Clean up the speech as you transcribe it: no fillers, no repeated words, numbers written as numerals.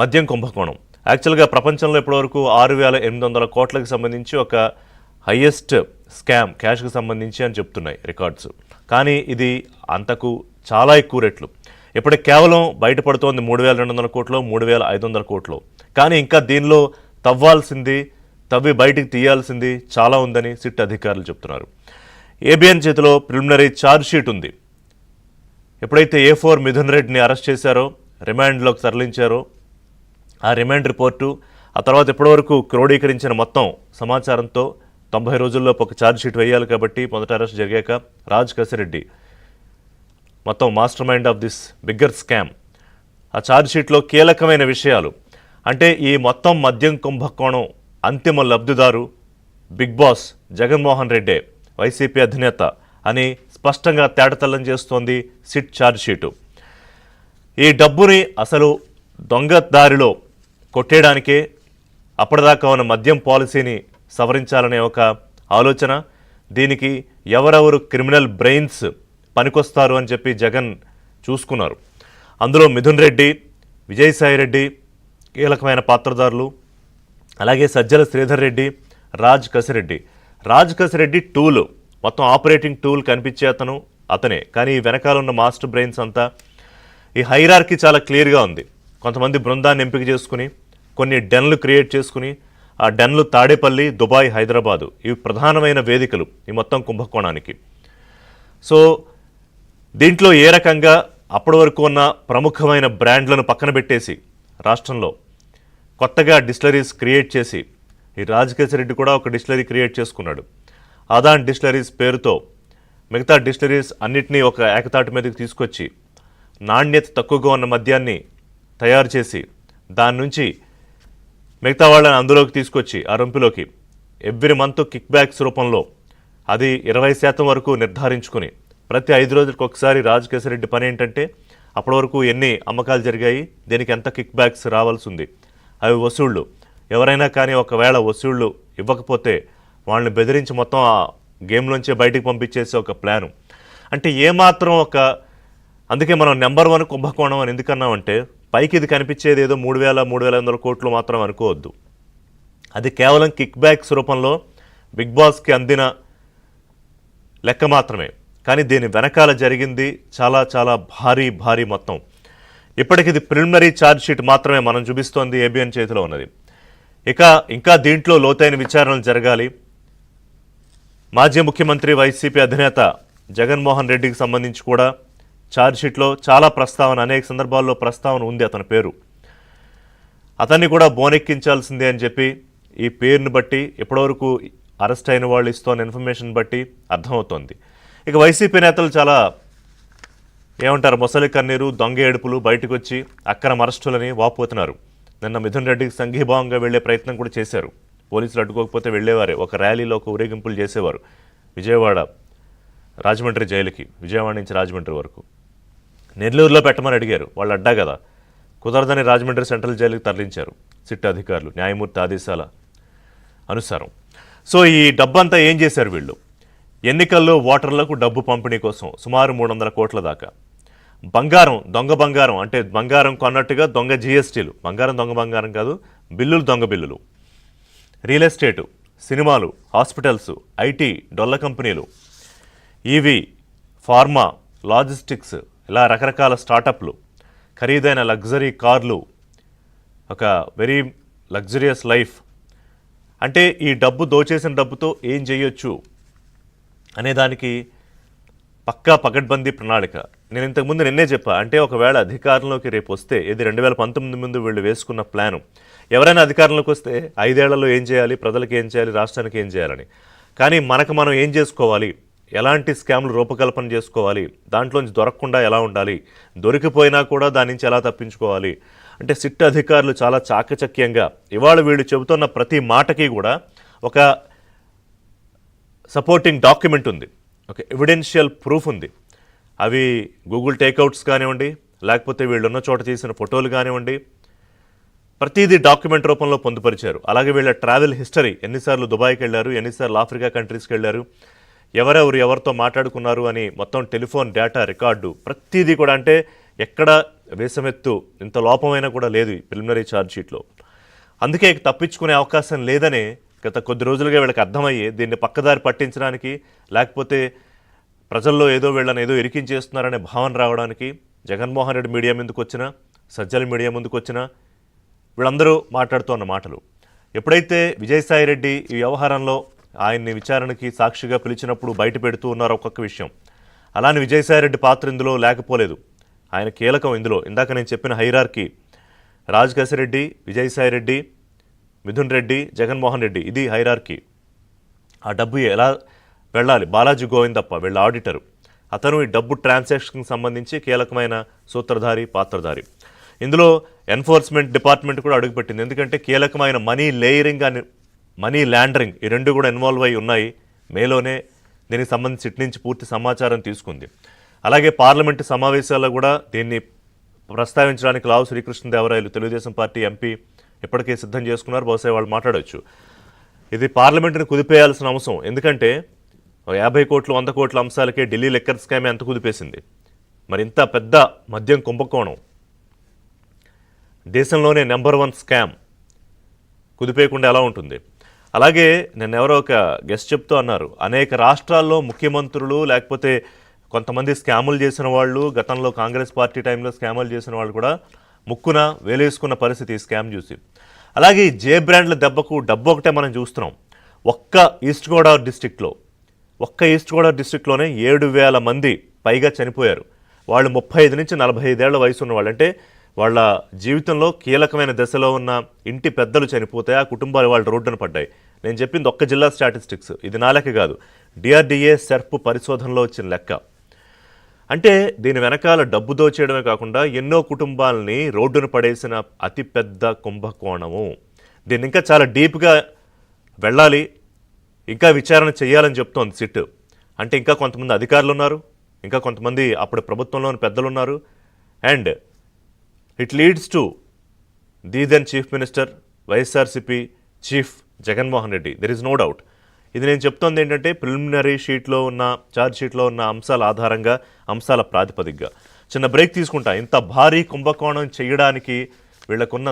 మద్యం కుంభకోణం యాక్చువల్గా ప్రపంచంలో ఇప్పటివరకు 6,800 కోట్లకు సంబంధించి ఒక హయ్యెస్ట్ స్కామ్ క్యాష్కి సంబంధించి అని చెప్తున్నాయి రికార్డ్స్. కానీ ఇది అంతకు చాలా ఎక్కువ రెట్లు. ఇప్పటికి కేవలం బయటపడుతోంది 3,200 కోట్లు, 3,500 కోట్లు. కానీ ఇంకా దీనిలో తవ్వి బయటికి తీయాల్సింది చాలా ఉందని సిట్ అధికారులు చెప్తున్నారు. ఏబిఎన్ చేతిలో ప్రిలిమినరీ ఛార్జ్ షీట్ ఉంది. ఎప్పుడైతే A4 మిథున్ రెడ్డిని అరెస్ట్ చేశారో, రిమాండ్లోకి తరలించారో, ఆ రిమాండ్ రిపోర్టు, ఆ తర్వాత ఇప్పటివరకు క్రోడీకరించిన మొత్తం సమాచారంతో 90 రోజుల్లోపు ఒక ఛార్జ్ షీట్ వేయాలి. కాబట్టి మొదట అరెస్ట్ జరిగాక రాజ్ కసిరెడ్డి మొత్తం master mind of this bigger scam. ఆ ఛార్జ్ షీట్లో కీలకమైన విషయాలు అంటే ఈ మొత్తం మద్యం కుంభకోణం అంతిమ లబ్ధిదారు బిగ్ బాస్ జగన్మోహన్ రెడ్డే, వైసీపీ అధినేత అని స్పష్టంగా తేటతెల్లం చేస్తోంది సిట్ ఛార్జ్ షీటు. ఈ డబ్బుని అసలు దొంగ దారిలో కొట్టేయడానికే అప్పటిదాకా ఉన్న మద్యం పాలసీని సవరించాలనే ఒక ఆలోచన. దీనికి ఎవరెవరు క్రిమినల్ బ్రెయిన్స్ పనికొస్తారు అని చెప్పి జగన్ చూసుకున్నారు. అందులో మిథున్ రెడ్డి, విజయసాయి రెడ్డి కీలకమైన పాత్రధారులు, అలాగే సజ్జల శ్రీధర్ రెడ్డి, రాజ్ కసిరెడ్డి టూల్, మొత్తం ఆపరేటింగ్ టూల్ కనిపించే అతనే. కానీ వెనకాల ఉన్న మాస్టర్ బ్రెయిన్స్ అంతా ఈ హైరార్కీ చాలా క్లియర్గా ఉంది. కొంతమంది బృందాన్ని ఎంపిక చేసుకుని కొన్ని డెన్లు క్రియేట్ చేసుకుని ఆ డెన్లు తాడేపల్లి, దుబాయ్, హైదరాబాదు ఇవి ప్రధానమైన వేదికలు ఈ మొత్తం కుంభకోణానికి. సో దీంట్లో ఏ రకంగా అప్పటి వరకు ఉన్న ప్రముఖమైన బ్రాండ్లను పక్కన పెట్టేసి రాష్ట్రంలో కొత్తగా డిస్టిలరీస్ క్రియేట్ చేసి, ఈ రాజకేశరెడ్డి కూడా ఒక డిస్టిలరీ క్రియేట్ చేసుకున్నాడు. ఆదాన్ డిస్టిలరీస్ పేరుతో మిగతా డిస్టిలరీస్ అన్నిటినీ ఒక ఏకతాటి మీదకి తీసుకొచ్చి నాణ్యత తక్కువగా ఉన్న మద్యాన్ని తయారు చేసి దాని నుంచి మిగతా వాళ్ళని అందులోకి తీసుకొచ్చి ఆ రొంపిలోకి ఎవ్రీ మంత్ కిక్ బ్యాక్స్ రూపంలో అది 20% వరకు నిర్ధారించుకుని ప్రతి 5 రోజులకు ఒకసారి రాజకేశరెడ్డి పని ఏంటంటే అప్పటి వరకు ఎన్ని అమ్మకాలు జరిగాయి, దీనికి ఎంత కిక్ బ్యాక్స్ రావాల్సి ఉంది, అవి వసూళ్ళు. ఎవరైనా కానీ ఒకవేళ వసూళ్ళు ఇవ్వకపోతే వాళ్ళని బెదిరించి మొత్తం ఆ గేమ్లోంచే బయటికి పంపించేసే ఒక ప్లాను. అంటే ఏమాత్రం అందుకే మనం నెంబర్ 1 కుంభకోణం అని ఎందుకన్నామంటే పైకి ఇది కనిపించేది ఏదో 3,500 కోట్లు మాత్రం అనుకోవద్దు. అది కేవలం కిక్ బ్యాక్స్ రూపంలో బిగ్ బాస్కి అందిన లెక్క మాత్రమే. కానీ దీని వెనకాల జరిగింది చాలా చాలా భారీ మొత్తం. ఇప్పటికి ఇది ప్రిలిమినరీ ఛార్జ్ షీట్ మాత్రమే మనం చూపిస్తోంది, ఏబిఎన్ చేతిలో ఉన్నది. ఇంకా దీంట్లో లోతైన విచారణలు జరగాలి. మాజీ ముఖ్యమంత్రి వైసీపీ అధినేత జగన్మోహన్ రెడ్డికి సంబంధించి కూడా ఛార్జ్ షీట్లో చాలా ప్రస్తావన, అనేక సందర్భాల్లో ప్రస్తావన ఉంది అతని పేరు. అతన్ని కూడా బోనెక్కించాల్సిందే అని చెప్పి ఈ పేరుని బట్టి ఇప్పటివరకు అరెస్ట్ అయిన వాళ్ళు ఇస్తున్న ఇన్ఫర్మేషన్ బట్టి అర్థమవుతోంది. ఇక వైసీపీ నేతలు చాలా ఏమంటారు, మొసలి కన్నీరు, దొంగ ఏడుపులు బయటకు వచ్చి అక్రమ అరెస్టులని వాపోతున్నారు. నిన్న మిథున్ రెడ్డికి సంఘీభావంగా వెళ్లే ప్రయత్నం కూడా చేశారు. పోలీసులు అడ్డుకోకపోతే వెళ్లేవారే, ఒక ర్యాలీలో ఒక ఊరేగింపులు చేసేవారు. విజయవాడ రాజమండ్రి జైలుకి, విజయవాడ నుంచి రాజమండ్రి వరకు నెల్లూరులో పెట్టమని అడిగారు. వాళ్ళు అడ్డా కదా, కుదరదని రాజమండ్రి సెంట్రల్ జైలుకి తరలించారు సిట్ అధికారులు న్యాయమూర్తి ఆదేశాల అనుసారం. సో ఈ డబ్బంతా ఏం చేశారు వీళ్ళు? ఎన్నికల్లో ఓటర్లకు డబ్బు పంపిణీ కోసం సుమారు 300 కోట్ల దాకా. దొంగ బంగారం అంటే బంగారం కొన్నట్టుగా దొంగ జిఎస్టీలు, దొంగ బంగారం కాదు, దొంగ బిల్లులు, రియల్ ఎస్టేటు, సినిమాలు, హాస్పిటల్స్, ఐటీ, డొల్ల కంపెనీలు, ఈవీ, ఫార్మా, లాజిస్టిక్స్, ఇలా రకరకాల స్టార్టప్లు, ఖరీదైన లగ్జరీ కార్లు, ఒక వెరీ లగ్జరియస్ లైఫ్. అంటే ఈ డబ్బు దోచేసిన డబ్బుతో ఏం చేయొచ్చు అనేదానికి పక్కా పకడ్బందీ ప్రణాళిక. నేను ఇంతకుముందు నిన్నే చెప్పా, అంటే ఒకవేళ అధికారంలోకి రేపు వస్తే, ఇది 2019 ముందు వీళ్ళు వేసుకున్న ప్లాను, ఎవరైనా అధికారంలోకి వస్తే 5 ఏళ్లలో ఏం చేయాలి, ప్రజలకు ఏం చేయాలి, రాష్ట్రానికి ఏం చేయాలని. కానీ మనం ఏం చేసుకోవాలి, ఎలాంటి స్కామ్లు రూపకల్పన చేసుకోవాలి, దాంట్లోంచి దొరకకుండా ఎలా ఉండాలి, దొరికిపోయినా కూడా దాని నుంచి ఎలా తప్పించుకోవాలి అంటే సిట్ అధికారులు చాలా చాకచక్యంగా ఇవాళ వీళ్ళు చెబుతున్న ప్రతి మాటకి కూడా ఒక సపోర్టింగ్ డాక్యుమెంట్ ఉంది, ఒక ఎవిడెన్షియల్ ప్రూఫ్ ఉంది. అవి గూగుల్ టేక్అవుట్స్ కానివ్వండి, లేకపోతే వీళ్ళున్న చోట తీసిన ఫోటోలు కానివ్వండి, ప్రతిదీ డాక్యుమెంట్ రూపంలో పొందుపరిచారు. అలాగే వీళ్ళ ట్రావెల్ హిస్టరీ, ఎన్నిసార్లు దుబాయ్కి వెళ్ళారు, ఎన్నిసార్లు ఆఫ్రికా కంట్రీస్కి వెళ్ళారు, ఎవరెవరితో మాట్లాడుకున్నారు అని మొత్తం టెలిఫోన్ డేటా రికార్డు ప్రతిదీ కూడా. అంటే ఎక్కడ వేసమెత్తు ఇంత లోపమైనా కూడా లేదు ఈ ప్రిలిమినరీ ఛార్జ్ షీట్లో. అందుకే తప్పించుకునే అవకాశం లేదని గత కొద్ది రోజులుగా వీళ్ళకి అర్థమయ్యి దీన్ని పక్కదారి పట్టించడానికి, లేకపోతే ప్రజల్లో వీళ్ళని ఏదో ఇరికించేస్తున్నారనే భావన రావడానికి జగన్మోహన్ రెడ్డి మీడియా ముందుకు వచ్చినా, సజ్జల మీడియా ముందుకు వచ్చినా వీళ్ళందరూ మాట్లాడుతున్న మాటలు. ఎప్పుడైతే విజయసాయిరెడ్డి ఈ వ్యవహారంలో ఆయన్ని విచారణకి సాక్షిగా పిలిచినప్పుడు బయట పెడుతూ ఉన్నారు ఒక్కొక్క విషయం, అలానే విజయసాయిరెడ్డి పాత్ర ఇందులో లేకపోలేదు. ఆయన కీలకం ఇందులో. ఇందాక నేను చెప్పిన హైరార్కీ రాజకేశరెడ్డి, విజయసాయిరెడ్డి, మిథున్ రెడ్డి, జగన్మోహన్ రెడ్డి, ఇది హైరార్కీ. ఆ డబ్బు ఎలా వెళ్ళాలి? బాలాజీ గోవిందప్ప వీళ్ళ ఆడిటరు, అతను ఈ డబ్బు ట్రాన్సాక్షన్కి సంబంధించి కీలకమైన సూత్రధారి, పాత్రధారి. ఇందులో ఎన్ఫోర్స్మెంట్ డిపార్ట్మెంట్ కూడా అడుగుపెట్టింది. ఎందుకంటే కీలకమైన మనీ లేయరింగ్ అని మనీ ల్యాండరింగ్ ఈ రెండు కూడా ఇన్వాల్వ్ అయి ఉన్నాయి. మేలోనే దీనికి సంబంధించి ఇటు నుంచి పూర్తి సమాచారం తీసుకుంది. అలాగే పార్లమెంటు సమావేశాల్లో కూడా దీన్ని ప్రస్తావించడానికి లావు శ్రీకృష్ణదేవరాయలు తెలుగుదేశం పార్టీ ఎంపీ ఇప్పటికే సిద్ధం చేసుకున్నారు. బహుశా వాళ్ళు మాట్లాడవచ్చు. ఇది పార్లమెంటుని కుదిపేయాల్సిన అంశం. ఎందుకంటే 50 కోట్లు 100 కోట్ల అంశాలకే ఢిల్లీ లిక్కర్ స్కామ్ ఎంత కుదిపేసింది. మరి ఇంత పెద్ద మద్యం కుంభకోణం, దేశంలోనే నెంబర్ 1 స్కామ్ కుదిపేయకుండా ఎలా ఉంటుంది? అలాగే ఎవరో ఒక గెస్ట్ చెప్తూ అన్నారు, అనేక రాష్ట్రాల్లో ముఖ్యమంత్రులు లేకపోతే కొంతమంది స్కాములు చేసిన వాళ్ళు, గతంలో కాంగ్రెస్ పార్టీ టైంలో స్కాములు చేసిన వాళ్ళు కూడా ముక్కున వేలేసుకున్న పరిస్థితి ఈ స్కామ్ చూసి. అలాగే ఈ జే బ్రాండ్ల దెబ్బకు డబ్బు ఒకటే మనం చూస్తున్నాం. ఒక్క ఈస్ట్ గోదావరి డిస్టిక్లోనే 7,000 మంది పైగా చనిపోయారు. వాళ్ళు 35 నుంచి 45 ఏళ్ల వయసు ఉన్న వాళ్ళు. అంటే వాళ్ళ జీవితంలో కీలకమైన దశలో ఉన్న ఇంటి పెద్దలు చనిపోతే ఆ కుటుంబాలు వాళ్ళు రోడ్డున పడ్డాయి. నేను చెప్పింది ఒక్క జిల్లా స్టాటిస్టిక్స్, ఇది నా లెక్క కాదు, డిఆర్డిఏ సెర్ప్ పరిశోధనలో వచ్చిన లెక్క. అంటే దీని వెనకాల డబ్బు దోచేయడమే కాకుండా ఎన్నో కుటుంబాలని రోడ్డున పడేసిన అతిపెద్ద కుంభకోణము. దీన్ని ఇంకా చాలా డీప్గా వెళ్ళాలి, ఇంకా విచారణ చేయాలని చెప్తోంది సిట్. అంటే ఇంకా కొంతమంది అధికారులు ఉన్నారు, ఇంకా కొంతమంది అప్పుడు ప్రభుత్వంలోని పెద్దలు ఉన్నారు. And it leads to the then chief minister, YSRCP chief Jaganmohan Reddy. There is no doubt. ఇది నేను చెప్తోంది ఏంటంటే ప్రిలిమినరీ షీట్లో ఉన్న ఛార్జ్ షీట్లో ఉన్న అంశాల ఆధారంగా, అంశాల ప్రాతిపదికగా. చిన్న బ్రేక్ తీసుకుంటా. ఇంత భారీ కుంభకోణం చేయడానికి వీళ్ళకున్న